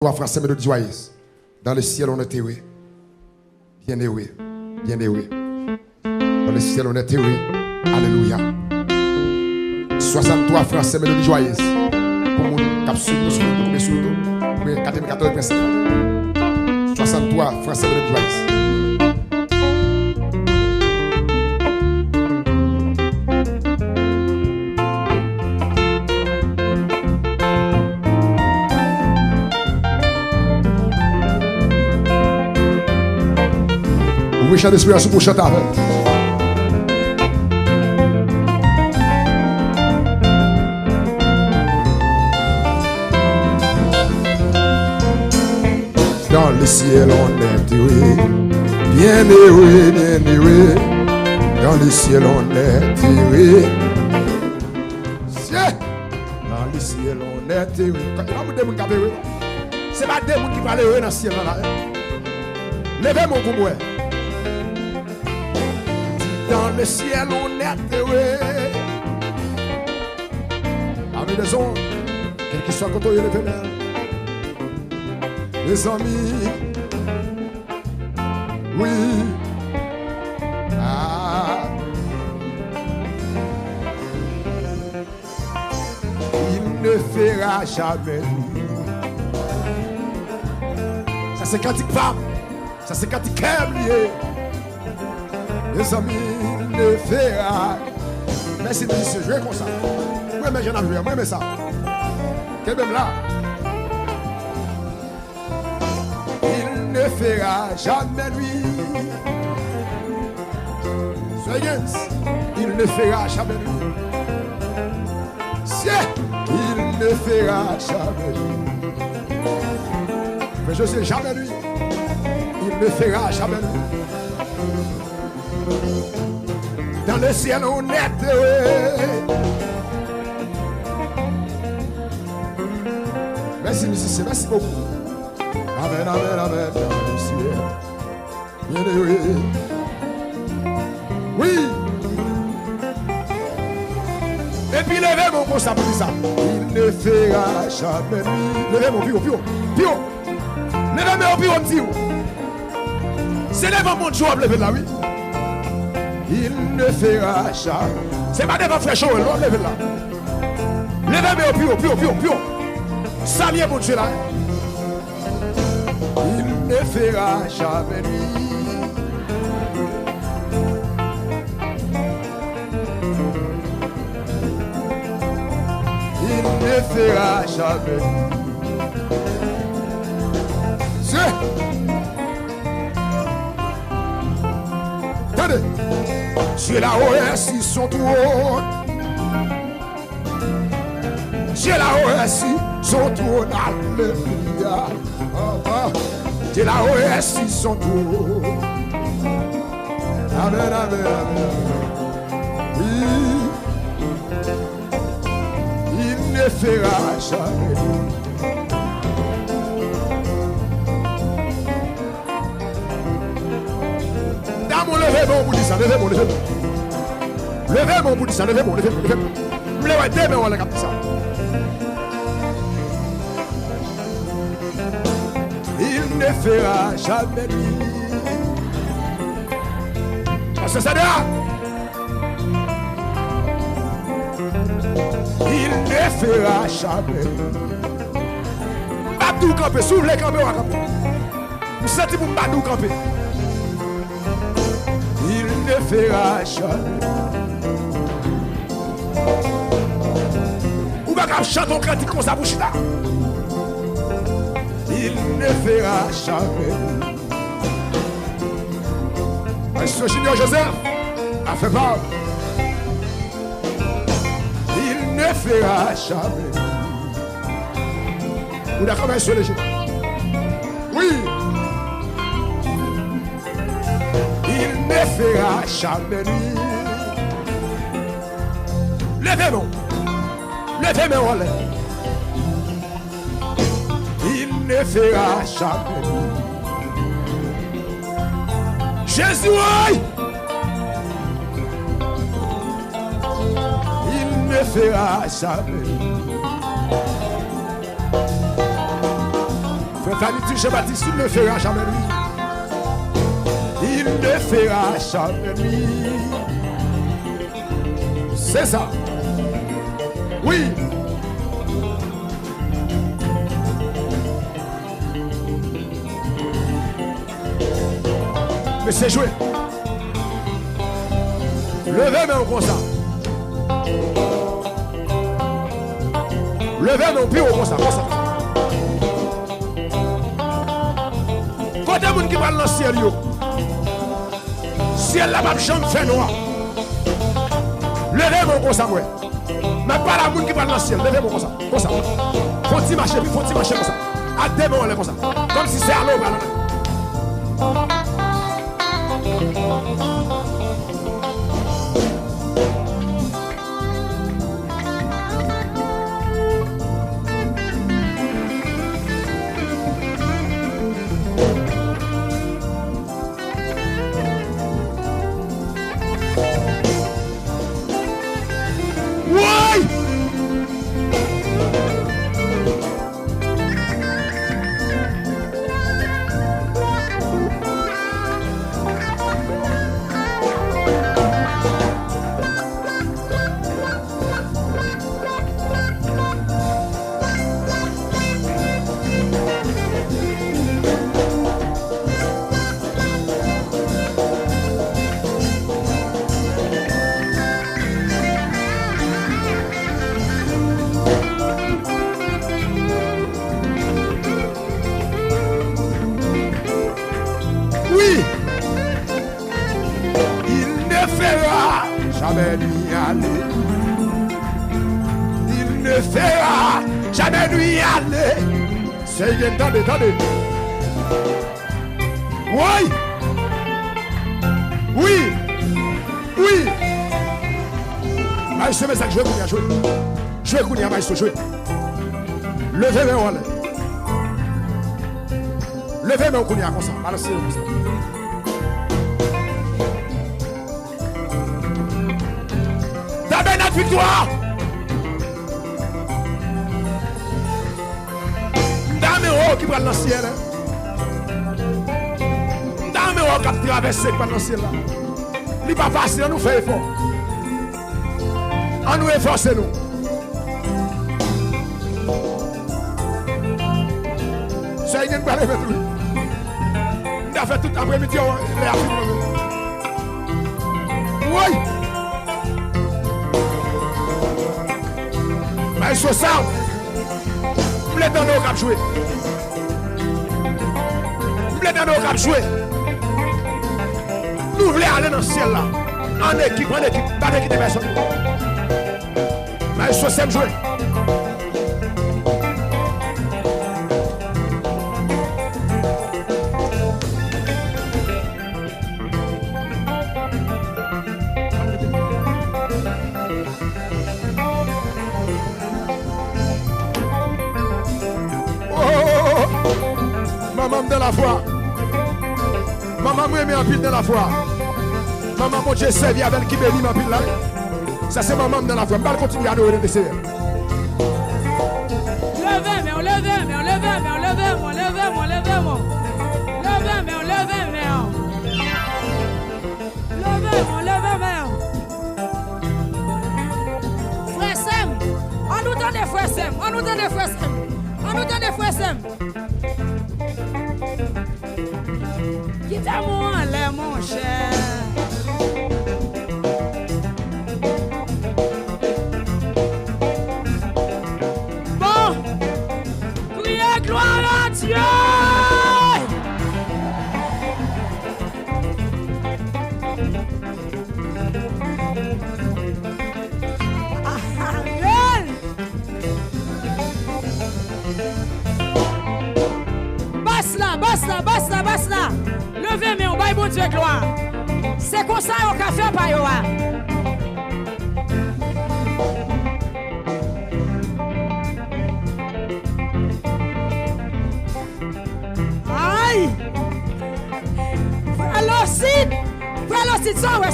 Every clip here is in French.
Toi, français, mélodie joyeuse. Dans le ciel, on est heureux. Bien heureux. Bien heureux. Dans le ciel, on est heureux. Alléluia. 63 français, mélodie joyeuse. Pour mon capsule, nous sommes sur le 94. 63 français, mélodie joyeuse. Vous pouvez chanter l'inspiration pour chanter avec. Dans le ciel on est heureux, bien heureux, bien heureux. Dans le ciel on est heureux. Dans le ciel on est heureux. C'est pas des gens qui parlent heureux dans le ciel. Levez-moi pour moi. Dans le ciel, on est heureux. Amis des hommes, quel qu'il soit côté le vénère. Les amis, oui. Ah. Il ne fera jamais nuit. Ça c'est quand il femme. Ça c'est quand il cœur lié. Les amis ne fera. Merci de se jouer comme ça. Moi, mais j'en ai vu, moi, mais ça. Quel même là. Il ne fera jamais nuit. Soyez, il ne fera jamais nuit. Il ne fera jamais nuit. Mais je sais jamais nuit. Il ne fera jamais nuit. Dans le ciel on est heureux. Merci musicien, merci beaucoup. Amen, amen, amen. Dans le ciel, bien heureux. Oui. Et puis levez mon bon ça pour ça. Il ne fera jamais nuit. Levez mon pio, pio, pio. Levez mon pio, pio. C'est levez mon joie, levez là, oui. Il ne fera jamais. C'est pas devant frère chaud, levez là. Levez-moi au pio. Saluez mon Dieu là. Il ne fera jamais nuit. Il ne fera jamais nuit. Attendez. Dieu là-haut est si son trône. Dieu là-haut est si son trône. Alléluia. Dieu là-haut est si son trône. Amen, amen, amen. Oui. Il ne fera jamais. Levez mon bout de ça, levez mon. Levez mon bout de ça, levez mon. Levez mon, on l'a capté ça. Il ne fera jamais nuit. Parce que ça là. Il ne fera jamais nuit. Badou camper, sous les campés, on va camper. Vous sentez pour Badou camper. Il ne fera jamais. Ou bien chanter un cantique comme ça, bouche là. Il ne fera jamais. Est-ce que Junior Joseph a fait part? Il ne fera jamais. Vous d'accord, monsieur le Génie? Oui. Il ne fera jamais nuit. Levez-moi. Levez-moi. Il ne fera jamais nuit. Jésus, oui. Il ne fera jamais nuit. Fanny Jean-Baptiste, il ne fera jamais nuit. Il ne fera jamais nuit. C'est ça. Oui. Mais c'est joué. Levez main comme ça. Levez main plus haut comme ça. Côté moun qui parle dans le ciel, ciel là pas chambre fait noir. Levez main comme ça, moi. Mais pas la moun qui parle dans le ciel. Levez main comme ça. Comme ça. Faut-il marcher comme ça. À deux moments comme ça. Comme si c'est à l'eau. Attendez. Oui. Maïs, c'est ça que je vais jouer. Je vais courir, Maïs, jouer. Levez mes mains. Levez mes mains comme ça. Balancez comme ça. T'as notre victoire. Qui prend dans le ciel. Dans mes rocs qui traversent dans le ciel. Il n'est pas facile, on nous fait effort. On nous efforce nous. C'est une balle avec lui. On a fait tout l'après-midi. Oui. Mais c'est ça. Vous voulez dans nos cap jouer. Dans nos cap jouer. Nous voulons aller dans le ciel là. En équipe, pas d'équipe de personnes. Mais il faut s'aime jouer. Maman de la foi. Maman me met en pile de la foi. Maman mon Dieu servi avec qui bénit ma pile là. Ça c'est maman de la foi. Je vais continuer à nous remercier. Frère Sem, on nous donne des frères Sem. On nous donne des frères Sem. On nous donne des frères Sem. Quitte-moi les mon cher. Bon, criez gloire à Dieu. Basse là. Levez mais on va bon Dieu gloire. C'est comme ça au café par yo. Aïe. Frère Locide, ça ouais.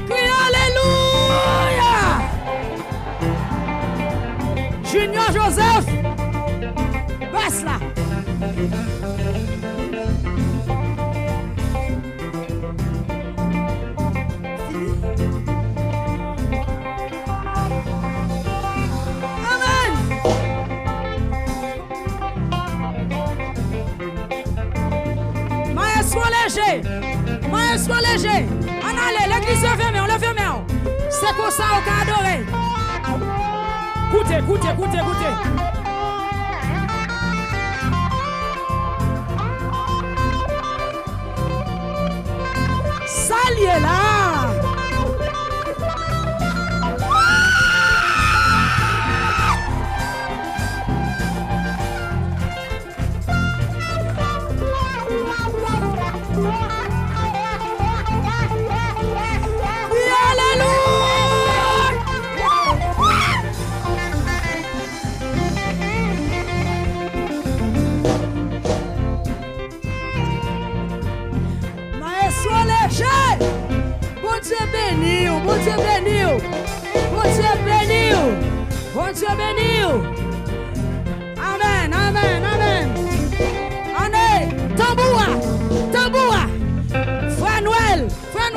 Crie alléluia. Junior Joseph. Basse là. Maestro léger. On allait, l'église se ferme, on le ferme. C'est comme ça qu'on a adoré. Écoutez. Saliez là. Bon Dieu béni. Amen. Allez, tamboura. Frère Noël. Frère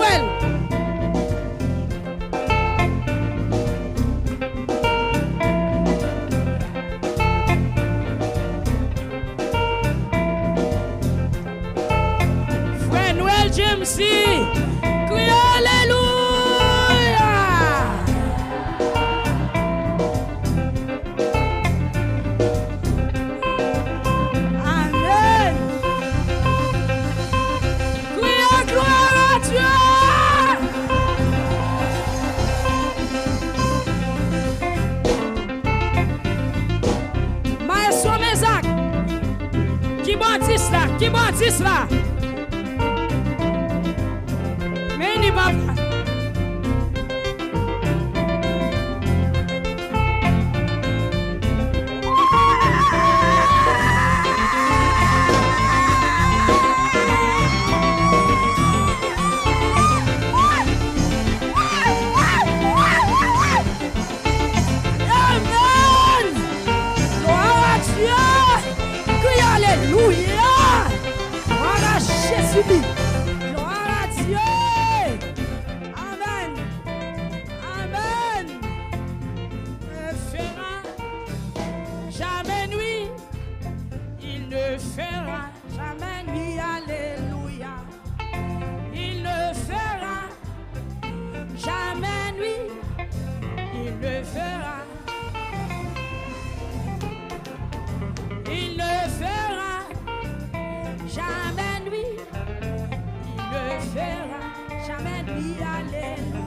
Noël, James C. Crie alléluia. Qui bâtisse là? Mais il n'y va pas. Gloire à Dieu. Amen. Ne fera jamais nuit. Il ne fera jamais nuit. Alléluia. Il ne fera jamais nuit. Il ne fera. Il ne fera jamais nuit. Il ne fera jamais nuit. Alléluia.